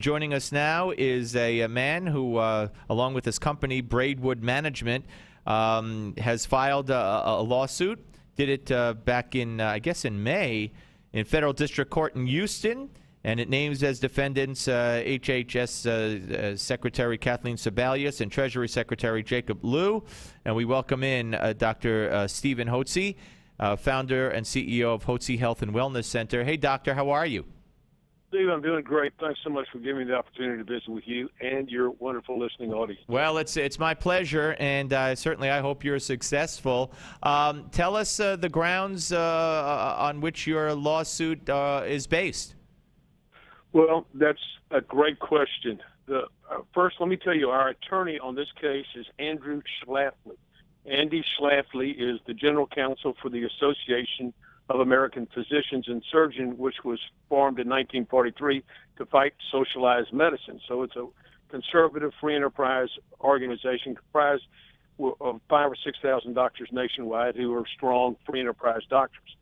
Joining us now is a man who, along with his company, Braidwood Management, has filed a lawsuit. Did it back in, I guess, in May in federal district court in Houston. And it names as defendants HHS Secretary Kathleen Sebelius and Treasury Secretary Jacob Liu. And we welcome in Dr. Stephen Hotze, founder and CEO of Hotze Health and Wellness Center. Hey, doctor, how are you? Steve, I'm doing great. Thanks so much for giving me the opportunity to visit with you and your wonderful listening audience. Well, it's my pleasure, and certainly I hope you're successful. Tell us the grounds on which your lawsuit is based. Well, that's a great question. First, let me tell you, our attorney on this case is Andy Schlafly. Andy Schlafly is the general counsel for the Association of American Physicians and Surgeons, which was formed in 1943 to fight socialized medicine. So it's a conservative free enterprise organization comprised of 5,000 or 6,000 doctors nationwide who are strong free enterprise doctors.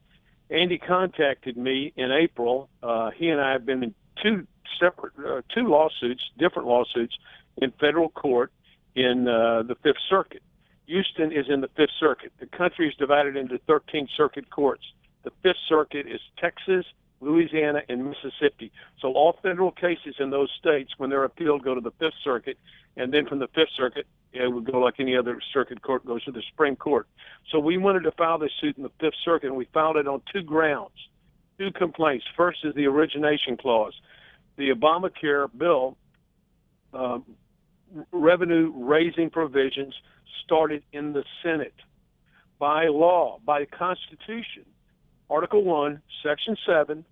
Andy contacted me in April. He and I have been in two different lawsuits in federal court in the Fifth Circuit. Houston is in the Fifth Circuit. The country is divided into 13 circuit courts. The Fifth Circuit is Texas, Louisiana, and Mississippi. So all federal cases in those states, when they're appealed, go to the Fifth Circuit, and then from the Fifth Circuit, it would go like any other circuit court, goes to the Supreme Court. So we wanted to file this suit in the Fifth Circuit, and we filed it on two grounds, two complaints. First is the origination clause. The Obamacare bill, revenue-raising provisions started in the Senate. By law, by Constitution, Article 1, Section 7,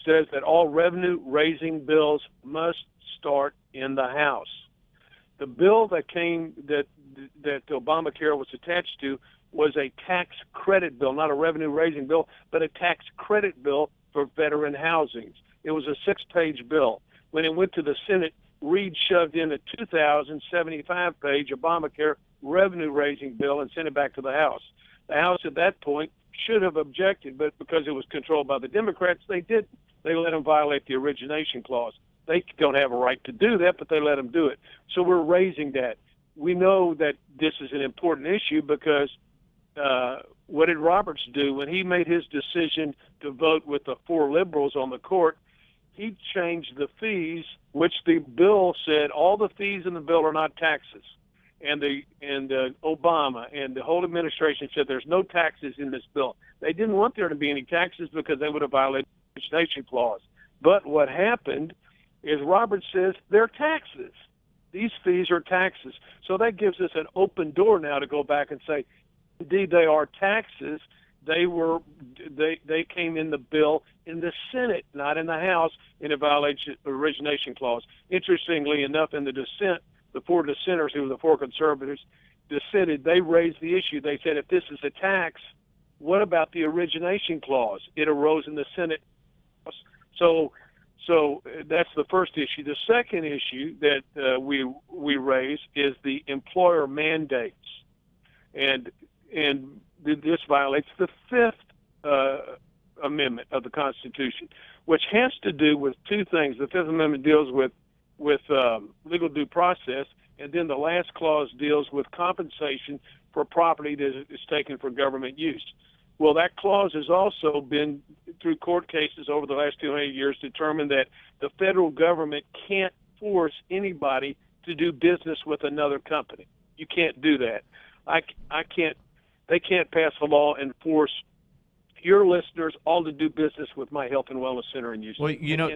says that all revenue-raising bills must start in the House. The bill that Obamacare was attached to was a tax credit bill, not a revenue-raising bill, but a tax credit bill for veteran housings. It was a 6-page bill. When it went to the Senate, Reid shoved in a 2,075-page Obamacare revenue-raising bill and sent it back to the House. The House at that point should have objected, but because it was controlled by the Democrats, they didn't. They let them violate the origination clause. They don't have a right to do that, but they let them do it. So we're raising that. We know that this is an important issue because what did Roberts do when he made his decision to vote with the 4 liberals on the court? He changed the fees, which the bill said all the fees in the bill are not taxes. And Obama and the whole administration said there's no taxes in this bill. They didn't want there to be any taxes because they would have violated the origination clause. But what happened is Roberts says they're taxes. These fees are taxes. So that gives us an open door now to go back and say, indeed, they are taxes. They came in the bill in the Senate, not in the House, and it violates the origination clause. Interestingly enough, in the dissent, the 4 dissenters, who were the 4 conservatives, dissented. They raised the issue. They said, if this is a tax, what about the origination clause? It arose in the Senate. So that's the first issue. The second issue that we raise is the employer mandates, and this violates the 5th Amendment of the Constitution, which has to do with 2 things. The 5th Amendment deals with legal due process, and then the last clause deals with compensation for property that is taken for government use. Well, that clause has also been, through court cases over the last 200 years, determined that the federal government can't force anybody to do business with another company. You can't do that. They can't pass a law and force your listeners all to do business with my health and wellness center in Houston. Well,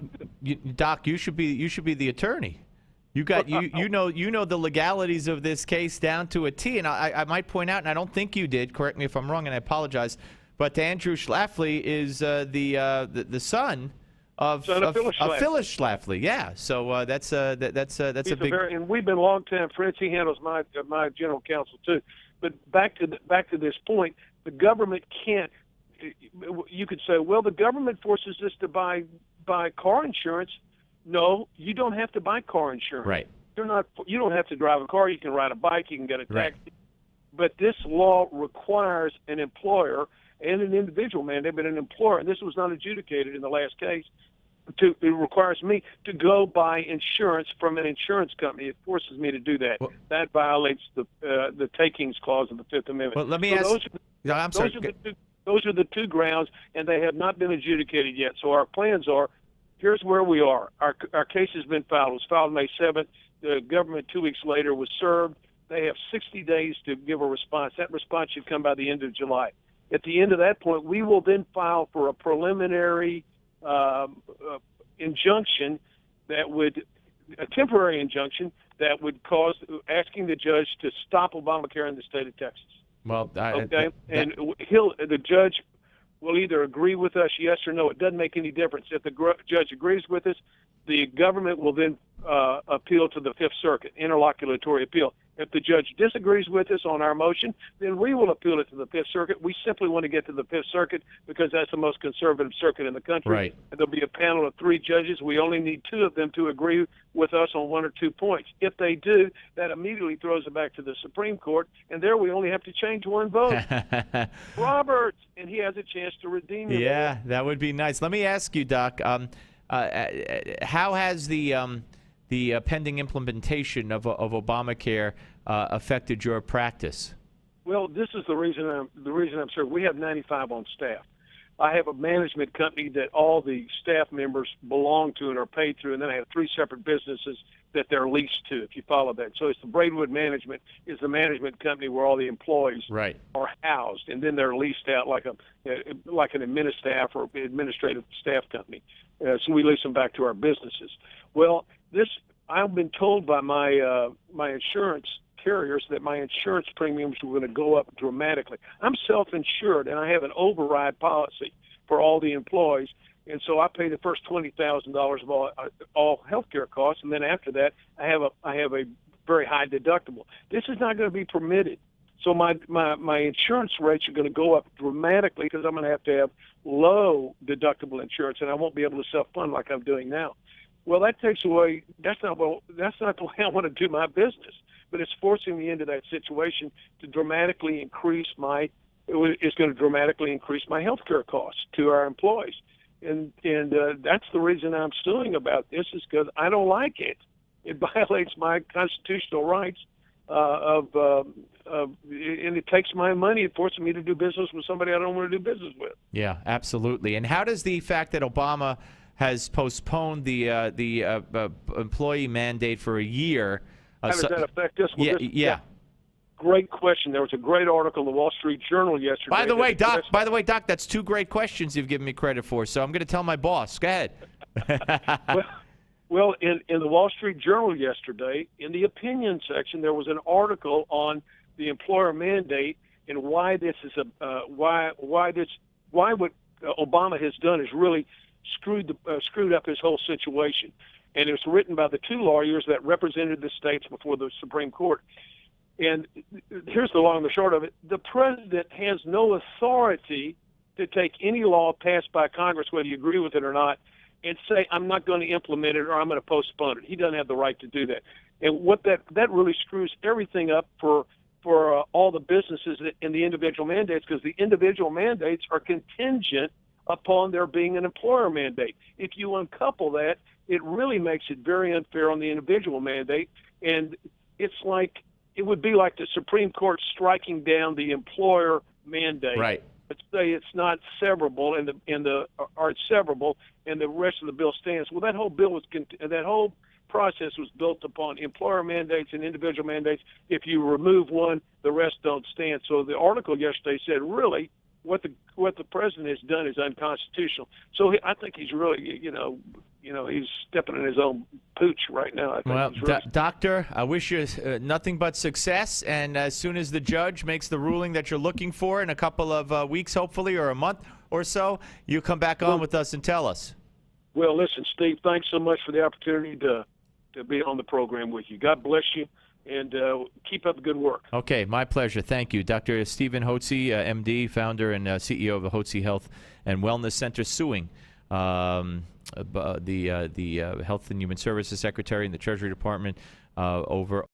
Doc, you should be the attorney. You know the legalities of this case down to a T. And I might point out, and I don't think you did. Correct me if I'm wrong, and I apologize. But Andrew Schlafly is the son of Phyllis Schlafly. Yeah. So that's a big. And we've been long-time friends. He handles my general counsel too. But back to this point, the government can't. You could say, well, the government forces us to buy car insurance. No, you don't have to buy car insurance. Right. You don't have to drive a car. You can ride a bike. You can get a taxi. Right. But this law requires an employer and an individual mandate, but an employer, and this was not adjudicated in the last case, it requires me to go buy insurance from an insurance company. It forces me to do that. Well, that violates the takings clause of the Fifth Amendment. well, let me ask. I'm sorry. Those are the two grounds, and they have not been adjudicated yet. So our plans are, here's where we are. Our case has been filed. It was filed May 7th. The government 2 weeks later was served. They have 60 days to give a response. That response should come by the end of July. At the end of that point, we will then file for a preliminary injunction a temporary injunction that would cause asking the judge to stop Obamacare in the state of Texas. Well, the judge will either agree with us, yes or no. It doesn't make any difference. If the judge agrees with us, the government will then appeal to the Fifth Circuit, interlocutory appeal. If the judge disagrees with us on our motion, then we will appeal it to the Fifth Circuit. We simply want to get to the Fifth Circuit because that's the most conservative circuit in the country. Right. And there'll be a panel of 3 judges. We only need 2 of them to agree with us on 1 or 2 points. If they do, that immediately throws it back to the Supreme Court, and there we only have to change 1 vote. Roberts, and he has a chance to redeem it. Yeah, that would be nice. Let me ask you, Doc, how has the pending implementation of Obamacare affected your practice? Well, this is the reason I'm serving. We have 95 on staff. I have a management company that all the staff members belong to and are paid through, and then I have 3 separate businesses that they're leased to, if you follow that. So it's the Braidwood Management is the management company where all the employees are housed, and then they're leased out like an admin staff or administrative staff company. So we lease them back to our businesses. Well, I've been told by my insurance carriers that my insurance premiums were going to go up dramatically. I'm self-insured, and I have an override policy for all the employees, and so I pay the first $20,000 of all health care costs, and then after that, I have a very high deductible. This is not going to be permitted. So my insurance rates are going to go up dramatically because I'm going to have low deductible insurance, and I won't be able to self-fund like I'm doing now. Well, that takes away. That's not the way I want to do my business. But it's forcing me into that situation to dramatically increase it's going to dramatically increase my health care costs to our employees, and that's the reason I'm suing about this, is because I don't like it. It violates my constitutional rights and it takes my money. It forces me to do business with somebody I don't want to do business with. Yeah, absolutely. And how does the fact that Obama has postponed the employee mandate for a year? How does that affect us? Well, yeah. Great question. There was a great article in the Wall Street Journal yesterday. By the way, Doc, that's 2 great questions you've given me credit for. So I'm going to tell my boss. Go ahead. Well, in the Wall Street Journal yesterday, in the opinion section, there was an article on the employer mandate and why this is why what Obama has done is really screwed up his whole situation. And it was written by the 2 lawyers that represented the states before the Supreme Court. And here's the long and the short of it. The president has no authority to take any law passed by Congress, whether you agree with it or not, and say, I'm not going to implement it or I'm going to postpone it. He doesn't have the right to do that. And what that really screws everything up for all the businesses in the individual mandates, because the individual mandates are contingent upon there being an employer mandate. If you uncouple that, it really makes it very unfair on the individual mandate. And it would be like the Supreme Court striking down the employer mandate. Right. Let's say it's not severable, and it's severable, and the rest of the bill stands. Well, that whole process was built upon employer mandates and individual mandates. If you remove one, the rest don't stand. So the article yesterday said, really, what the president has done is unconstitutional. So I think he's really, he's stepping in his own pooch right now. I think well, really Doctor, I wish you nothing but success. And as soon as the judge makes the ruling that you're looking for in a couple of weeks, hopefully, or a month or so, you come back on with us and tell us. Well, listen, Steve, thanks so much for the opportunity to be on the program with you. God bless you. And keep up the good work. Okay, my pleasure. Thank you. Dr. Stephen Hotze, MD, founder and CEO of the Hotze Health and Wellness Center, suing the Health and Human Services Secretary and the Treasury Department over